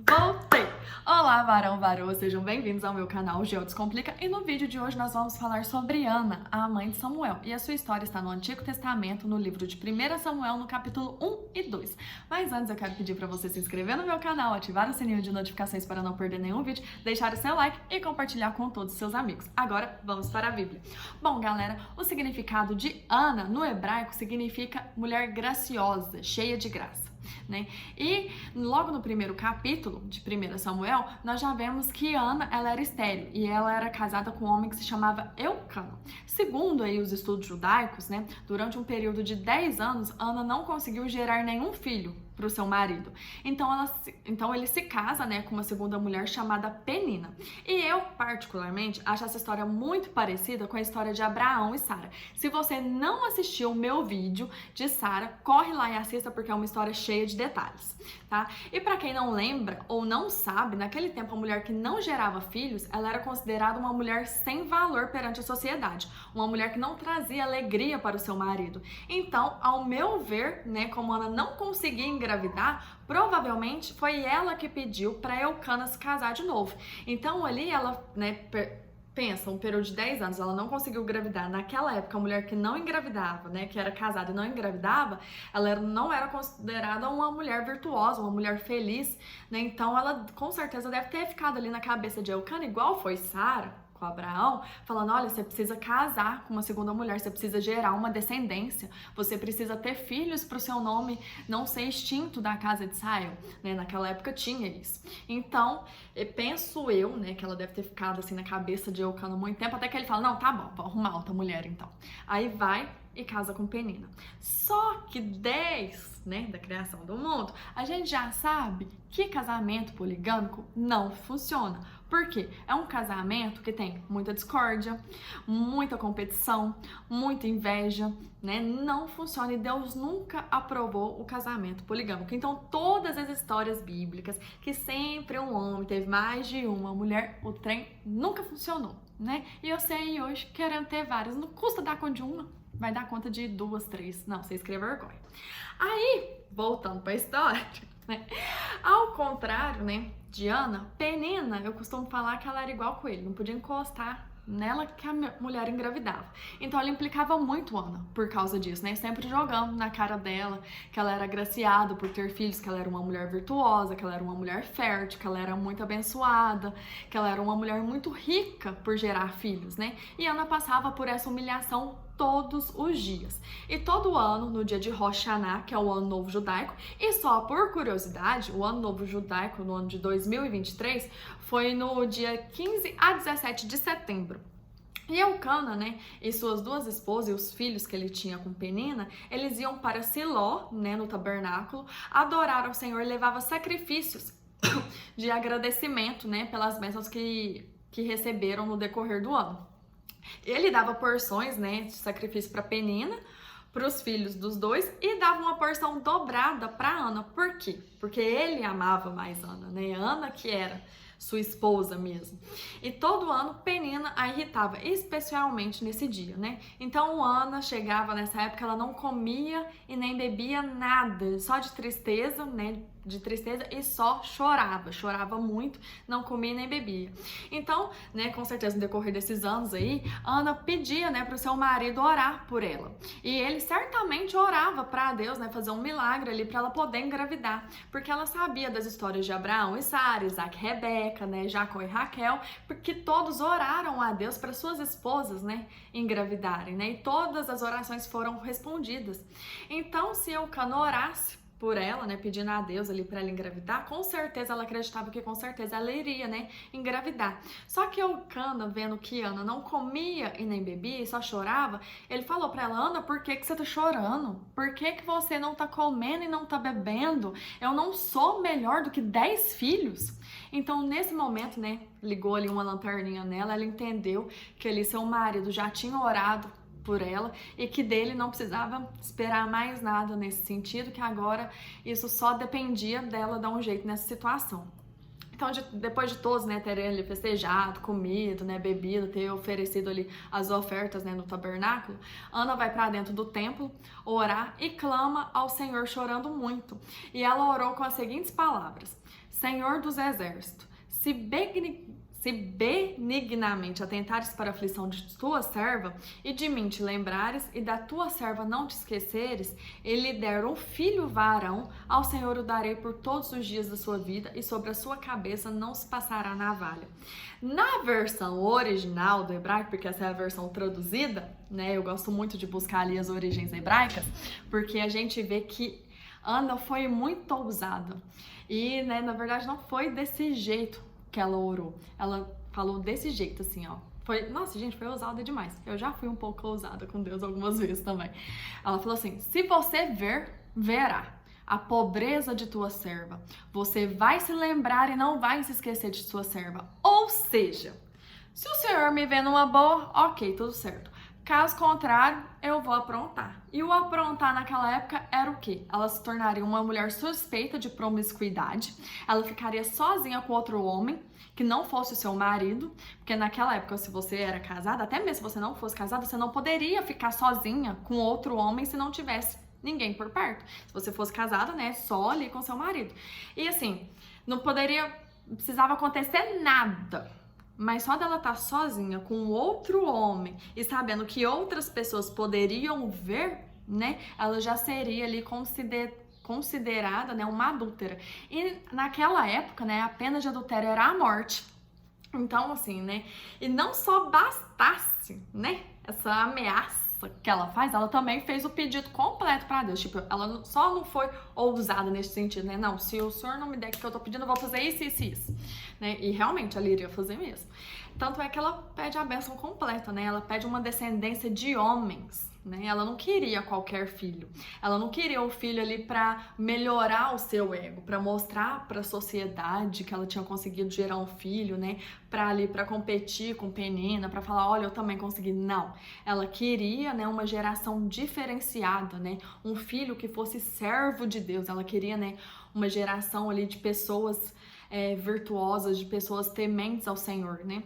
Voltei! Olá, varoa, sejam bem-vindos ao meu canal Geo Descomplica, e no vídeo de hoje nós vamos falar sobre Ana, a mãe de Samuel, e a sua história está no Antigo Testamento, no livro de 1 Samuel, no capítulo 1 e 2. Mas antes eu quero pedir para você se inscrever no meu canal, ativar o sininho de notificações para não perder nenhum vídeo, deixar o seu like e compartilhar com todos os seus amigos. Agora, vamos para a Bíblia. Bom, galera, o significado de Ana no hebraico significa mulher graciosa, cheia de graça. Né? E logo no primeiro capítulo de 1 Samuel, nós já vemos que Ana ela era estéril e ela era casada com um homem que se chamava Eucana. Segundo aí os estudos judaicos, né, durante um período de 10 anos, Ana não conseguiu gerar nenhum filho para o seu marido. Então ele se casa, né, com uma segunda mulher chamada Penina. E eu, particularmente, acho essa história muito parecida com a história de Abraão e Sara. Se você não assistiu o meu vídeo de Sara, corre lá e assista porque é uma história cheia de detalhes, tá? E para quem não lembra ou não sabe, naquele tempo a mulher que não gerava filhos, ela era considerada uma mulher sem valor perante a sociedade, uma mulher que não trazia alegria para o seu marido. Então, ao meu ver, né, como Ana não conseguia engravidar, provavelmente foi ela que pediu para Eucana se casar de novo. Então ali ela, né, pensa, um período de 10 anos, ela não conseguiu engravidar. Naquela época, a mulher que não engravidava, né, que era casada e não engravidava, ela não era considerada uma mulher virtuosa, uma mulher feliz, né? Então ela com certeza deve ter ficado ali na cabeça de Eucana, igual foi Sara com Abraão, falando, olha, você precisa casar com uma segunda mulher, você precisa gerar uma descendência, você precisa ter filhos para o seu nome não ser extinto da casa de Israel, né? Naquela época tinha isso. Então, penso eu, né, que ela deve ter ficado assim na cabeça de Eucana muito tempo, até que ele fala, não, tá bom, vou arrumar outra mulher então. Aí vai e casa com Penina. Só que 10, né, da criação do mundo, a gente já sabe que casamento poligâmico não funciona. Por quê? É um casamento que tem muita discórdia, muita competição, muita inveja, né? Não funciona e Deus nunca aprovou o casamento poligâmico. Então, todas as histórias bíblicas que sempre um homem teve mais de uma mulher, o trem nunca funcionou, né? E eu sei hoje querendo ter várias, não custa dar conta de uma, vai dar conta de 2, 3. Não, você escreve vergonha. Aí, voltando para a história, né? Ao contrário, né, de Ana, Penina, eu costumo falar que ela era igual com ele, não podia encostar nela que a mulher engravidava. Então ela implicava muito Ana por causa disso, né? Sempre jogando na cara dela que ela era agraciada por ter filhos, que ela era uma mulher virtuosa, que ela era uma mulher fértil, que ela era muito abençoada, que ela era uma mulher muito rica por gerar filhos, né? E Ana passava por essa humilhação todos os dias. E todo ano, no dia de Rosh Hashanah, que é o Ano Novo Judaico, e só por curiosidade, o Ano Novo Judaico, no ano de 2023, foi no dia 15 a 17 de setembro. E Eucana, né, e suas duas esposas e os filhos que ele tinha com Penina, eles iam para Siló, né, no tabernáculo, adorar ao Senhor, levava sacrifícios de agradecimento, né, pelas bênçãos que receberam no decorrer do ano. Ele dava porções, né, de sacrifício para Penina, para os filhos dos dois, e dava uma porção dobrada para Ana. Por quê? Porque ele amava mais Ana, né? Ana que era sua esposa mesmo. E todo ano Penina a irritava, especialmente nesse dia, né? Então Ana chegava nessa época, ela não comia e nem bebia nada, só de tristeza, né? De tristeza e só chorava muito, não comia nem bebia. Então, né, com certeza no decorrer desses anos aí, Ana pedia, né, para o seu marido orar por ela. E ele certamente orava para Deus, né, fazer um milagre ali para ela poder engravidar, porque ela sabia das histórias de Abraão e Sara, Isaac e Rebeca, né, Jacó e Raquel, porque todos oraram a Deus para suas esposas, né, engravidarem, né, e todas as orações foram respondidas. Então, se Eucana orasse por ela, né, pedindo a Deus ali para ela engravidar, com certeza ela acreditava que com certeza ela iria, né, engravidar. Só que Eucana, vendo que Ana não comia e nem bebia e só chorava, ele falou para ela, Ana, por que você tá chorando? Por que você não tá comendo e não tá bebendo? Eu não sou melhor do que 10 filhos? Então, nesse momento, né, ligou ali uma lanterninha nela, ela entendeu que ali seu marido já tinha orado por ela e que dele não precisava esperar mais nada nesse sentido, que agora isso só dependia dela dar um jeito nessa situação. Então, depois de todos, né, terem ali festejado, comido, né, bebido, ter oferecido ali as ofertas, né, no tabernáculo, Ana vai para dentro do templo orar e clama ao Senhor chorando muito. E ela orou com as seguintes palavras: Senhor dos exércitos, se benignamente atentares para a aflição de tua serva, e de mim te lembrares, e da tua serva não te esqueceres, ele der um filho varão, ao Senhor o darei por todos os dias da sua vida, e sobre a sua cabeça não se passará navalha. Na versão original do hebraico, porque essa é a versão traduzida, né? Eu gosto muito de buscar ali as origens hebraicas, porque a gente vê que Ana foi muito ousada. E, né, na verdade, não foi desse jeito que ela orou. Ela falou desse jeito, assim, ó. Nossa, gente, foi ousada demais. Eu já fui um pouco ousada com Deus algumas vezes também. Ela falou assim: se você verá a pobreza de tua serva, você vai se lembrar e não vai se esquecer de sua serva. Ou seja, se o Senhor me vê numa boa, ok, tudo certo. Caso contrário, eu vou aprontar. E o aprontar naquela época era o quê? Ela se tornaria uma mulher suspeita de promiscuidade, ela ficaria sozinha com outro homem, que não fosse o seu marido, porque naquela época, se você era casada, até mesmo se você não fosse casada, você não poderia ficar sozinha com outro homem se não tivesse ninguém por perto. Se você fosse casada, né, só ali com seu marido. E assim, não precisava acontecer nada. Mas só dela estar sozinha com outro homem e sabendo que outras pessoas poderiam ver, né, ela já seria ali considerada, né, uma adúltera. E naquela época, né, a pena de adultério era a morte. Então, assim, né, e não só bastasse, né, essa ameaça que ela faz, ela também fez o pedido completo para Deus. Tipo, ela só não foi ousada nesse sentido, né? Não, se o Senhor não me der o que eu tô pedindo, eu vou fazer isso, isso, isso. Né? E realmente ela iria fazer mesmo. Tanto é que ela pede a bênção completa, né? Ela pede uma descendência de homens, né? Ela não queria qualquer filho. Ela não queria o filho ali para melhorar o seu ego, para mostrar para a sociedade que ela tinha conseguido gerar um filho, né? Para competir com Penina, para falar, olha, eu também consegui. Não. Ela queria, né, uma geração diferenciada, né? Um filho que fosse servo de Deus. Ela queria, né, uma geração ali de pessoas virtuosas, de pessoas tementes ao Senhor, né?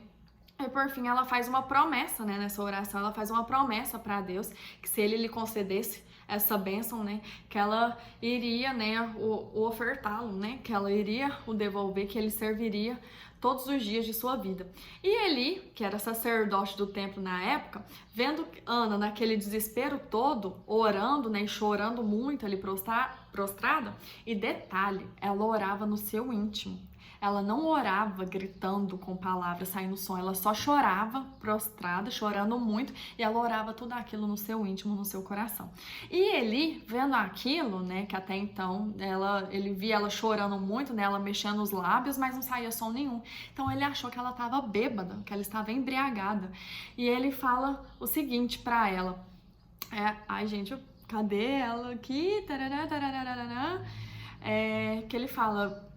E por fim, ela faz uma promessa, né, nessa oração, ela faz uma promessa para Deus, que se ele lhe concedesse essa bênção, né, que ela iria, né, o ofertá-lo, né, que ela iria o devolver, que ele serviria todos os dias de sua vida. E Eli, que era sacerdote do templo na época, vendo Ana naquele desespero todo, orando, né, e chorando muito ali prostrada, e detalhe, ela orava no seu íntimo. Ela não orava gritando com palavras, saindo som, ela só chorava prostrada, chorando muito, e ela orava tudo aquilo no seu íntimo, no seu coração. E Eli, vendo aquilo, né, que até então ele via ela chorando muito, né, ela mexendo os lábios, mas não saía som nenhum. Então ele achou que ela estava bêbada, que ela estava embriagada. E ele fala o seguinte para ela: ai gente, cadê ela aqui? Que ele fala: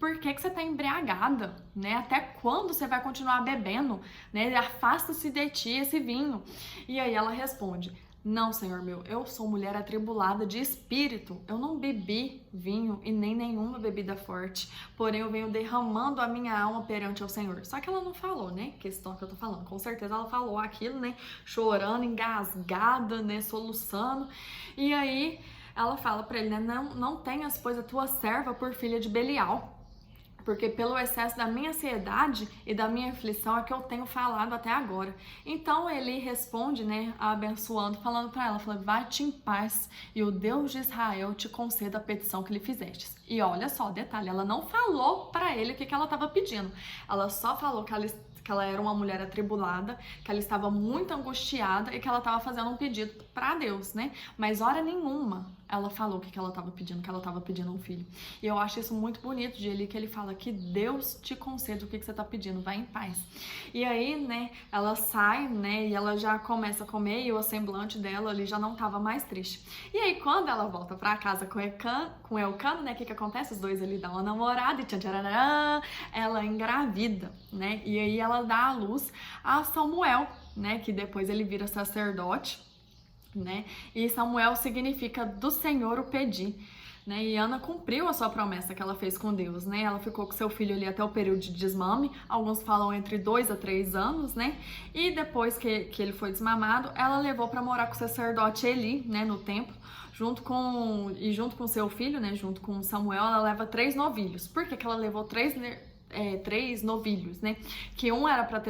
por que você tá embriagada, né? Até quando você vai continuar bebendo, né? Afasta-se de ti esse vinho. E aí ela responde: não, Senhor meu, eu sou mulher atribulada de espírito. Eu não bebi vinho e nem nenhuma bebida forte. Porém, eu venho derramando a minha alma perante ao Senhor. Só que ela não falou, né? Questão que eu tô falando. Com certeza ela falou aquilo, né? Chorando, engasgada, né? Soluçando. E aí ela fala pra ele, né? Não tenhas, pois, a tua serva por filha de Belial. Porque pelo excesso da minha ansiedade e da minha aflição é que eu tenho falado até agora. Então ele responde, né, abençoando, falando para ela, falando: vai-te em paz e o Deus de Israel te conceda a petição que lhe fizestes. E olha só, detalhe, ela não falou para ele o que ela estava pedindo. Ela só falou que ela era uma mulher atribulada, que ela estava muito angustiada e que ela estava fazendo um pedido para Deus, né? Mas hora nenhuma ela falou o que ela estava pedindo, que ela estava pedindo um filho. E eu acho isso muito bonito de Eli, que ele fala que Deus te conceda o que você está pedindo, vai em paz. E aí, né, ela sai, né, e ela já começa a comer e o semblante dela ali já não estava mais triste. E aí, quando ela volta para casa com Elcano, né, o que acontece? Os dois ali dão uma namorada e tchan, ela engravida, né, e aí ela dá à luz a Samuel, né, que depois ele vira sacerdote, né? E Samuel significa do Senhor o pedi, né? E Ana cumpriu a sua promessa que ela fez com Deus, né? Ela ficou com seu filho ali até o período de desmame, alguns falam entre 2 a 3 anos, né? E depois que ele foi desmamado, ela levou para morar com o sacerdote Eli, né, no templo, junto com seu filho, né, junto com Samuel, ela leva 3 novilhos. Por que ela levou 3 novilhos, né? Que um era para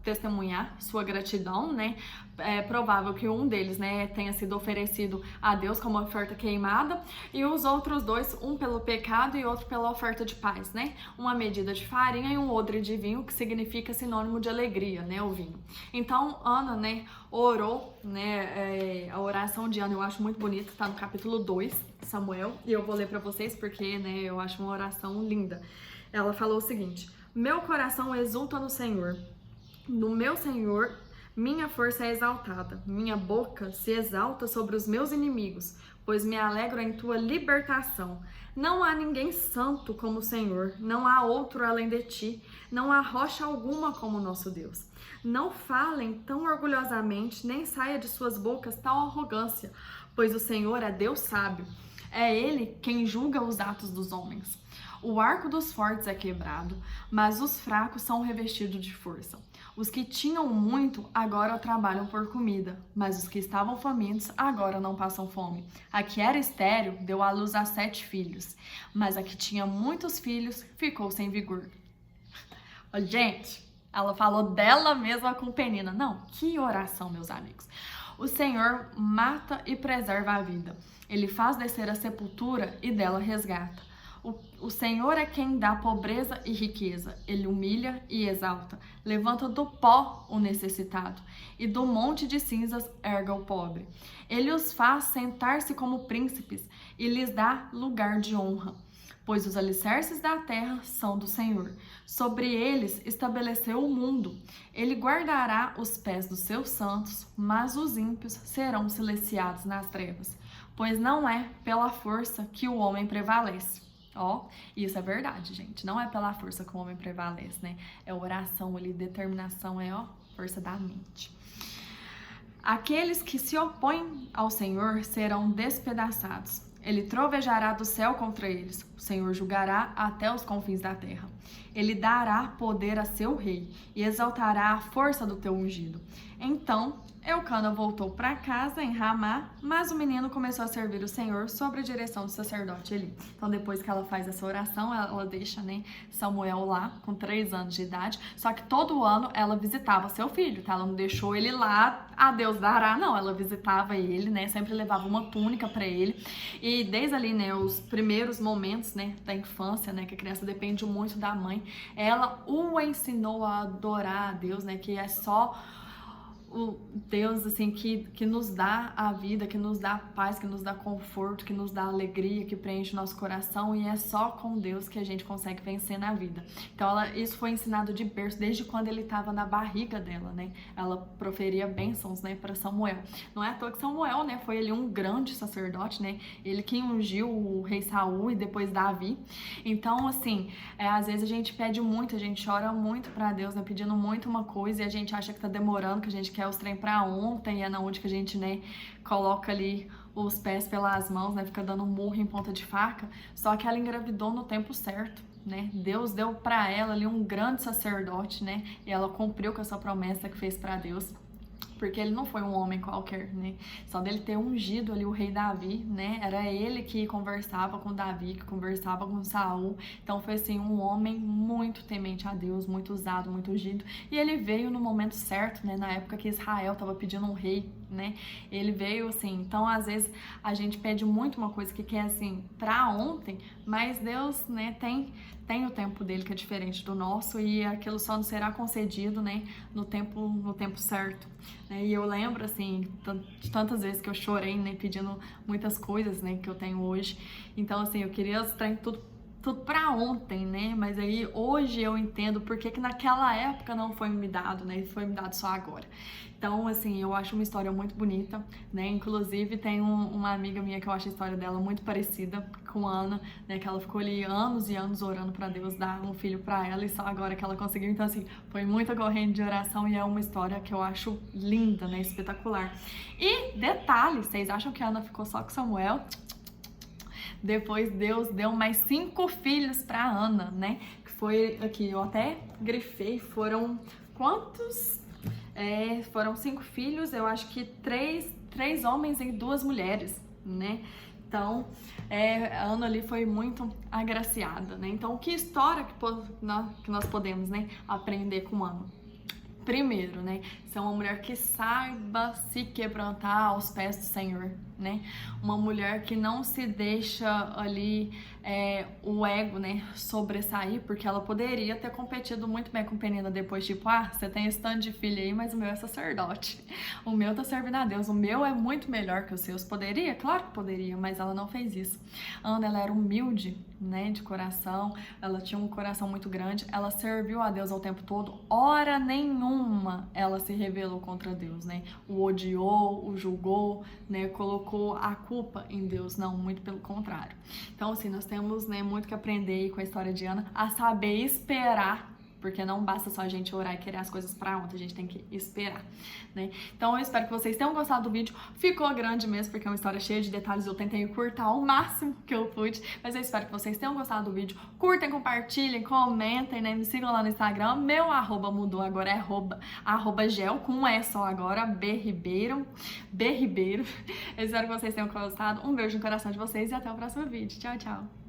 testemunhar sua gratidão, né? É provável que um deles, né, tenha sido oferecido a Deus como oferta queimada, e os outros 2, um pelo pecado e outro pela oferta de paz, né? Uma medida de farinha e um odre de vinho, que significa sinônimo de alegria, né, o vinho. Então, Ana, né, orou, né, a oração de Ana eu acho muito bonita, tá no capítulo 2, Samuel, e eu vou ler para vocês porque, né, eu acho uma oração linda. Ela falou o seguinte: meu coração exulta no Senhor, no meu Senhor minha força é exaltada, minha boca se exalta sobre os meus inimigos, pois me alegro em tua libertação. Não há ninguém santo como o Senhor, não há outro além de ti, não há rocha alguma como o nosso Deus. Não falem tão orgulhosamente, nem saia de suas bocas tal arrogância, pois o Senhor é Deus sábio, é Ele quem julga os atos dos homens. O arco dos fortes é quebrado, mas os fracos são revestidos de força. Os que tinham muito agora trabalham por comida, mas os que estavam famintos agora não passam fome. A que era estéril deu à luz a 7 filhos, mas a que tinha muitos filhos ficou sem vigor. Gente, ela falou dela mesma com Penina. Não, que oração, meus amigos. O Senhor mata e preserva a vida. Ele faz descer a sepultura e dela resgata. O Senhor é quem dá pobreza e riqueza. Ele humilha e exalta. Levanta do pó o necessitado e do monte de cinzas erga o pobre. Ele os faz sentar-se como príncipes e lhes dá lugar de honra. Pois os alicerces da terra são do Senhor. Sobre eles estabeleceu o mundo. Ele guardará os pés dos seus santos, mas os ímpios serão silenciados nas trevas. Pois não é pela força que o homem prevalece. Ó, isso é verdade, gente. Não é pela força que o homem prevalece, né? É oração ali, determinação, é, ó, força da mente. Aqueles que se opõem ao Senhor serão despedaçados. Ele trovejará do céu contra eles. O Senhor julgará até os confins da terra. Ele dará poder a seu rei e exaltará a força do teu ungido. Então, Eucana voltou para casa em Ramá, mas o menino começou a servir o Senhor sob a direção do sacerdote Eli. Então, depois que ela faz essa oração, ela deixa, né, Samuel lá com 3 anos de idade. Só que todo ano ela visitava seu filho, tá? Ela não deixou ele lá, a Deus dará, não. Ela visitava ele, né? Sempre levava uma túnica para ele. E desde ali, né, os primeiros momentos, né, da infância, né, que a criança depende muito da mãe, ela o ensinou a adorar a Deus, né, que é só o Deus, assim, que nos dá a vida, que nos dá paz, que nos dá conforto, que nos dá alegria, que preenche o nosso coração, e é só com Deus que a gente consegue vencer na vida. Então, isso foi ensinado de berço, desde quando ele estava na barriga dela, né? Ela proferia bênçãos, né, para Samuel. Não é à toa que Samuel, né, foi ele um grande sacerdote, né? Ele que ungiu o rei Saul e depois Davi. Então, assim, às vezes a gente pede muito, a gente ora muito para Deus, né, pedindo muito uma coisa, e a gente acha que tá demorando, que a gente quer os trem pra ontem, e é na onde que a gente, né, coloca ali os pés pelas mãos, né, fica dando murro em ponta de faca. Só que ela engravidou no tempo certo, né? Deus deu pra ela ali um grande sacerdote, né, e ela cumpriu com essa promessa que fez pra Deus. Porque ele não foi um homem qualquer, né? Só dele ter ungido ali o rei Davi, né? Era ele que conversava com Davi, que conversava com Saul. Então foi assim, um homem muito temente a Deus, muito usado, muito ungido. E ele veio no momento certo, né? Na época que Israel estava pedindo um rei, né? Ele veio assim. Então, às vezes, a gente pede muito uma coisa que quer assim, pra ontem, mas Deus, né, tem o tempo dele que é diferente do nosso, e aquilo só nos será concedido, né, no tempo certo, né? E eu lembro, assim, de tantas vezes que eu chorei, né, pedindo muitas coisas, né, que eu tenho hoje. Então, assim, eu queria tudo pra ontem, né? Mas aí hoje eu entendo por que naquela época não foi me dado, né? Foi me dado só agora. Então, assim, eu acho uma história muito bonita, né? Inclusive, tem uma amiga minha que eu acho a história dela muito parecida com a Ana, né? Que ela ficou ali anos e anos orando pra Deus dar um filho pra ela, e só agora que ela conseguiu. Então, assim, foi muita corrente de oração, e é uma história que eu acho linda, né? Espetacular. E detalhe, vocês acham que a Ana ficou só com Samuel? Depois Deus deu mais 5 filhos para Ana, né? Que foi aqui, eu até grifei, foram quantos? Foram 5 filhos, eu acho que três homens e 2 mulheres, né? Então, a Ana ali foi muito agraciada, né? Então, que história que nós podemos, né, aprender com Ana? Primeiro, né, ser uma mulher que saiba se quebrantar aos pés do Senhor, né? Uma mulher que não se deixa ali o ego, né, sobressair, porque ela poderia ter competido muito bem com Penina depois, tipo, você tem esse tanto de filho aí, mas o meu é sacerdote, o meu tá servindo a Deus, o meu é muito melhor que os seus. Poderia? Claro que poderia, mas ela não fez isso. Ana, ela era humilde, né, de coração, ela tinha um coração muito grande, ela serviu a Deus ao tempo todo, hora nenhuma ela se rebelou contra Deus, né, o odiou, o julgou, né, colocou a culpa em Deus, não, muito pelo contrário. Então, assim, nós temos, né, muito que aprender aí com a história de Ana, a saber esperar, porque não basta só a gente orar e querer as coisas pra ontem, a gente tem que esperar, né? Então eu espero que vocês tenham gostado do vídeo. Ficou grande mesmo, porque é uma história cheia de detalhes, eu tentei encurtar o máximo que eu pude, mas eu espero que vocês tenham gostado do vídeo. Curtem, compartilhem, comentem, né? Me sigam lá no Instagram, meu arroba mudou, agora é arroba gel, com um E só agora, B Ribeiro. Eu espero que vocês tenham gostado, um beijo no coração de vocês e até o próximo vídeo. Tchau, tchau!